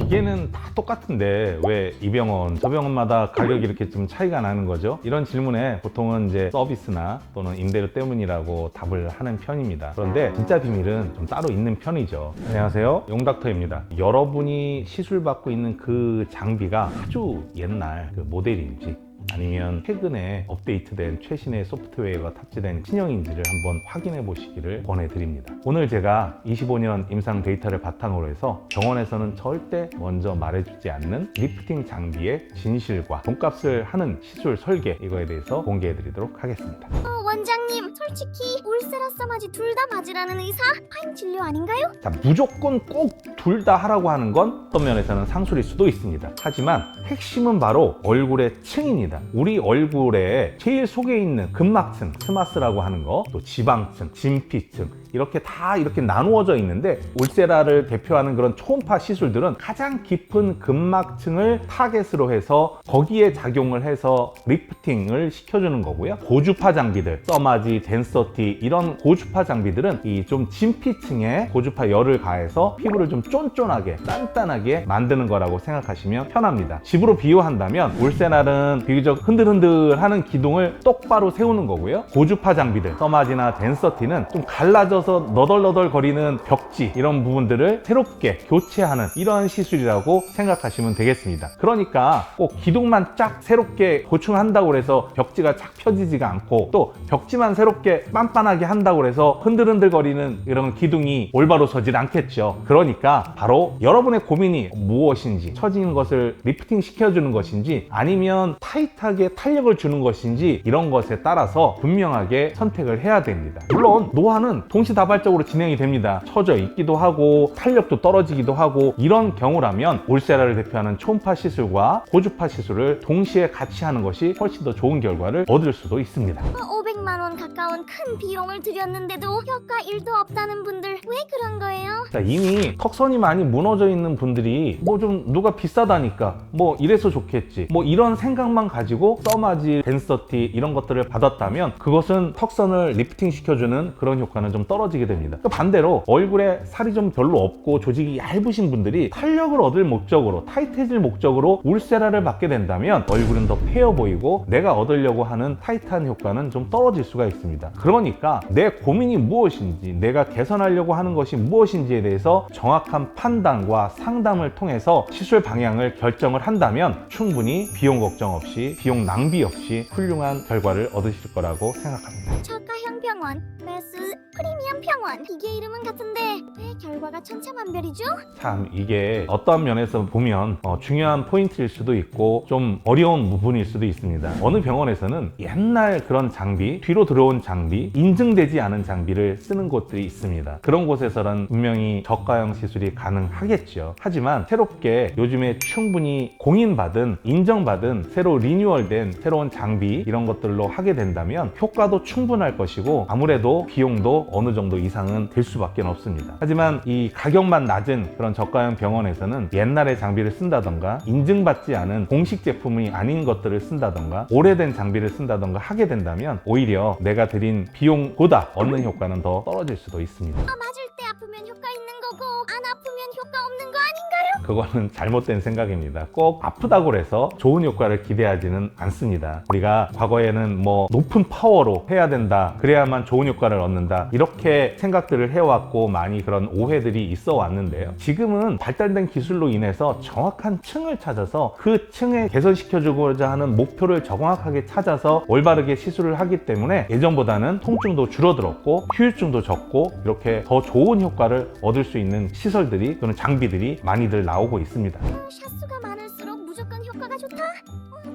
기계는 다 똑같은데 왜 이 병원 저 병원마다 가격이 이렇게 좀 차이가 나는 거죠? 이런 질문에 보통은 이제 서비스나 또는 임대료 때문이라고 답을 하는 편입니다. 그런데 진짜 비밀은 좀 따로 있는 편이죠. 안녕하세요, 용닥터입니다. 여러분이 시술받고 있는 그 장비가 아주 옛날 그 모델인지 아니면 최근에 업데이트된 최신의 소프트웨어가 탑재된 신형인지를 한번 확인해 보시기를 권해드립니다. 오늘 제가 25년 임상 데이터를 바탕으로 해서 병원에서는 절대 먼저 말해주지 않는 리프팅 장비의 진실과 돈값을 하는 시술 설계, 이거에 대해서 공개해 드리도록 하겠습니다. 원장님, 솔직히 울세라 써마지 둘 다 맞으라는 의사? 파인 진료 아닌가요? 자, 무조건 꼭 둘 다 하라고 하는 건 어떤 면에서는 상술일 수도 있습니다. 하지만 핵심은 바로 얼굴의 층입니다. 우리 얼굴에 제일 속에 있는 근막층, 스마스라고 하는 거, 또 지방층, 진피층, 이렇게 다 이렇게 나누어져 있는데, 울세라를 대표하는 그런 초음파 시술들은 가장 깊은 근막층을 타겟으로 해서 거기에 작용을 해서 리프팅을 시켜주는 거고요. 고주파 장비들, 써마지, 덴서티, 이런 고주파 장비들은 이 좀 진피층에 고주파 열을 가해서 피부를 좀 쫀쫀하게 단단하게 만드는 거라고 생각하시면 편합니다. 집으로 비유한다면 울세라는 비교적 흔들흔들하는 기둥을 똑바로 세우는 거고요. 고주파 장비들, 써마지나 덴서티는 좀 갈라져서 너덜너덜 거리는 벽지, 이런 부분들을 새롭게 교체하는 이러한 시술이라고 생각하시면 되겠습니다. 그러니까 꼭 기둥만 쫙 새롭게 고충한다고 해서 벽지가 쫙 펴지지가 않고, 또 벽지만 새롭게 빤빤하게 한다고 해서 흔들흔들거리는 이런 기둥이 올바로 서질 않겠죠. 그러니까 바로 여러분의 고민이 무엇인지, 처진 것을 리프팅 시켜주는 것인지 아니면 타이트하게 탄력을 주는 것인지, 이런 것에 따라서 분명하게 선택을 해야 됩니다. 물론 노화는 동시다발적으로 진행이 됩니다. 처져 있기도 하고 탄력도 떨어지기도 하고, 이런 경우라면 울세라를 대표하는 초음파 시술과 고주파 시술을 동시에 같이 하는 것이 훨씬 더 좋은 결과를 얻을 수도 있습니다. 500만 원 가까운 큰 비용을 들였는데도 효과 1도 없다는 분들 왜 그런 거예요? 자, 이미 턱선이 많이 무너져 있는 분들이 뭐 좀 누가 비싸다니까 뭐 이래서 좋겠지, 뭐 이런 생각만 가지고 써마지, 덴서티 이런 것들을 받았다면 그것은 턱선을 리프팅 시켜주는 그런 효과는 좀 떨어지게 됩니다. 반대로 얼굴에 살이 좀 별로 없고 조직이 얇으신 분들이 탄력을 얻을 목적으로, 타이트해질 목적으로 울세라를 받게 된다면 얼굴은 더 패여 보이고 내가 얻으려고 하는 타이트한 효과는 좀 떨어질 수가 있습니다. 그러니까 내 고민이 무엇인지, 내가 개선하려고 하는 것이 무엇인지에 대해서 정확한 판단과 상담을 통해서 시술 방향을 결정을 한다면 충분히 비용 걱정 없이, 비용 낭비 없이 훌륭한 결과를 얻으실 거라고 생각합니다. 저가형 병원, 매스 프리미엄 병원, 기계 이름은 같은데 왜 결과가 천차만별이죠? 참, 이게 어떠한 면에서 보면 중요한 포인트일 수도 있고 좀 어려운 부분일 수도 있습니다. 어느 병원에서는 옛날 그런 장비, 뒤로 들어온 장비, 인증되지 않은 장비를 쓰는 곳들이 있습니다. 그런 곳에서는 분명히 저가형 시술이 가능하겠죠. 하지만 새롭게 요즘에 충분히 공인받은, 인정받은, 새로 리뉴얼된 새로운 장비, 이런 것들로 하게 된다면 효과도 충분할 것이고 아무래도 비용도 어느 정도 이상은 될 수밖에 없습니다. 하지만 이 가격만 낮은 그런 저가형 병원에서는 옛날의 장비를 쓴다던가 인증받지 않은 공식 제품이 아닌 것들을 쓴다던가 오래된 장비를 쓴다던가 하게 된다면 오히려 내가 드린 비용보다 얻는 효과는 더 떨어질 수도 있습니다. 맞을 때 아프면 효과 있는 거고 안 아프면 효과 없는 거 아닌가요? 그거는 잘못된 생각입니다. 꼭 아프다고 해서 좋은 효과를 기대하지는 않습니다. 우리가 과거에는 뭐 높은 파워로 해야 된다, 그래야만 좋은 효과를 얻는다, 이렇게 생각들을 해왔고 많이 그런 오해들이 있어 왔는데요. 지금은 발달된 기술로 인해서 정확한 층을 찾아서 그 층에 개선시켜주고자 하는 목표를 정확하게 찾아서 올바르게 시술을 하기 때문에 예전보다는 통증도 줄어들었고 후유증도 적고 이렇게 더 좋은 효과를 얻을 수 있는 시설들이, 또는 장비들이 많이들 나오고 있습니다. 샷수가 많을수록 무조건 효과가 좋다?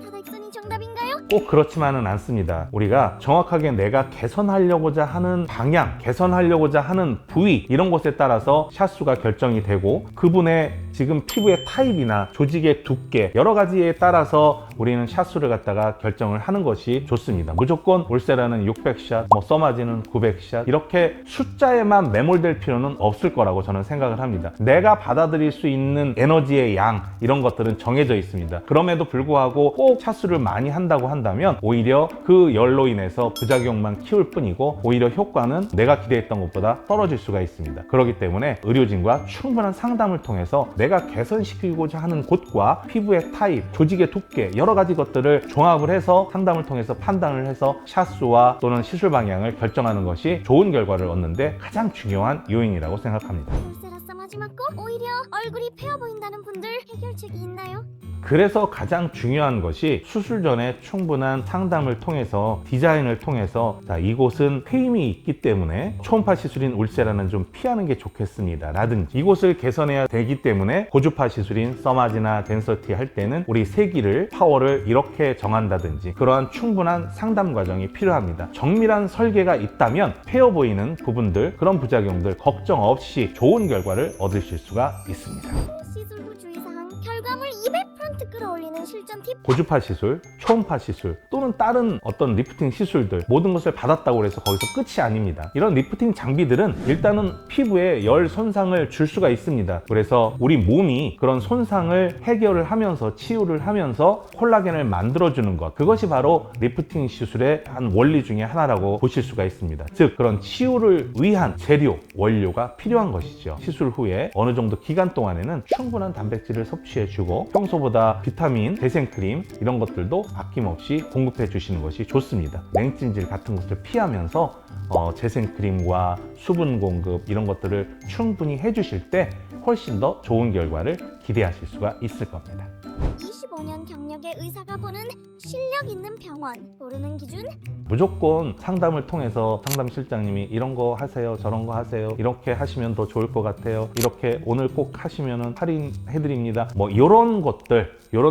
다다익선이 정답인가요? 꼭 그렇지만은 않습니다. 우리가 정확하게 내가 개선하려고자 하는 방향, 개선하려고자 하는 부위, 이런 것에 따라서 샷수가 결정이 되고 그분의 지금 피부의 타입이나 조직의 두께, 여러 가지에 따라서 우리는 샷수를 갖다가 결정을 하는 것이 좋습니다. 무조건 울세라는 600샷, 써마지는 900샷, 이렇게 숫자에만 매몰될 필요는 없을 거라고 저는 생각을 합니다. 내가 받아들일 수 있는 에너지의 양, 이런 것들은 정해져 있습니다. 그럼에도 불구하고 꼭 샷수를 많이 한다고 한다면 오히려 그 열로 인해서 부작용만 키울 뿐이고 오히려 효과는 내가 기대했던 것보다 떨어질 수가 있습니다. 그렇기 때문에 의료진과 충분한 상담을 통해서 내가 개선시키고자 하는 곳과 피부의 타입, 조직의 두께 여러 가지 것들을 종합을 해서 상담을 통해서 판단을 해서 샷수와 또는 시술 방향을 결정하는 것이 좋은 결과를 얻는데 가장 중요한 요인이라고 생각합니다. 울세라 써마지 맞고 오히려 얼굴이 패어 보인다는 분들 해결책이 있나요? 그래서 가장 중요한 것이 수술 전에 충분한 상담을 통해서 디자인을 통해서 자, 이곳은 페임이 있기 때문에 초음파 시술인 울세라는 좀 피하는 게 좋겠습니다 라든지 이곳을 개선해야 되기 때문에 고주파 시술인 써마지나 덴서티 할 때는 우리 세기를 파워를 이렇게 정한다든지 그러한 충분한 상담 과정이 필요합니다. 정밀한 설계가 있다면 패어 보이는 부분들 그런 부작용들 걱정 없이 좋은 결과를 얻으실 수가 있습니다. 시술 후 주의사항 결과물 200% 끌어올리는 실전 팁. 고주파 시술, 초음파 시술 또는 다른 어떤 리프팅 시술들 모든 것을 받았다고 해서 거기서 끝이 아닙니다. 이런 리프팅 장비들은 일단은 피부에 열 손상을 줄 수가 있습니다. 그래서 우리 몸이 그런 손상을 해결을 하면서 치유를 하면서 콜라겐을 만들어주는 것 그것이 바로 리프팅 시술의 한 원리 중에 하나라고 보실 수가 있습니다. 즉 그런 치유를 위한 재료, 원료가 필요한 것이죠. 시술 후에 어느 정도 기간 동안에는 충분한 단백질을 섭취해주고 평소보다 비타민, 재생크림 이런 것들도 아낌없이 공급해 주시는 것이 좋습니다. 냉찜질 같은 것을 피하면서 재생크림과 수분 공급 이런 것들을 충분히 해주실 때 훨씬 더 좋은 결과를 기대하실 수가 있을 겁니다. 25년 경력의 의사가 보는 실력 있는 병원 고르는 기준? 무조건 상담을 통해서 상담실장님이 이런 거 하세요 저런 거 하세요 이렇게 하시면 더 좋을 것 같아요 이렇게 오늘 꼭 하시면 할인해 드립니다 뭐 이런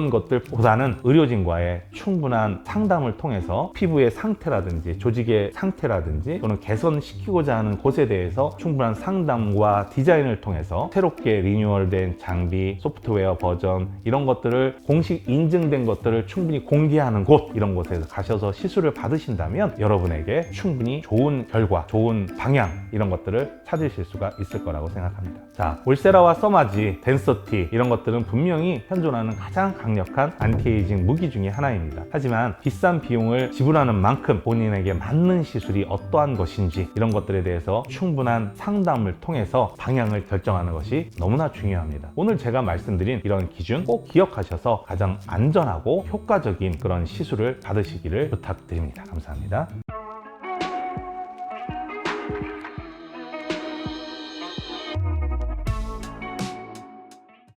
것들보다는 의료진과의 충분한 상담을 통해서 피부의 상태라든지 조직의 상태라든지 또는 개선시키고자 하는 곳에 대해서 충분한 상담과 디자인을 통해서 새롭게 리뉴얼된 장비, 소프트웨어 버전 이런 것들을 공식 인증된 것들을 충분히 공개하는 곳 이런 곳에서 가셔서 시술을 받으신다면 여러분에게 충분히 좋은 결과, 좋은 방향 이런 것들을 찾으실 수가 있을 거라고 생각합니다. 자, 울세라와 써마지, 덴서티 이런 것들은 분명히 현존하는 가장 강력한 안티에이징 무기 중에 하나입니다. 하지만 비싼 비용을 지불하는 만큼 본인에게 맞는 시술이 어떠한 것인지 이런 것들에 대해서 충분한 상담을 통해서 방향을 결정하는 것이 너무나 중요합니다. 오늘 제가 말씀드린 이런 기준 꼭 기억하셔서 가장 안전하고 효과적인 그런 시술을 받으시기를 부탁드립니다. 감사합니다.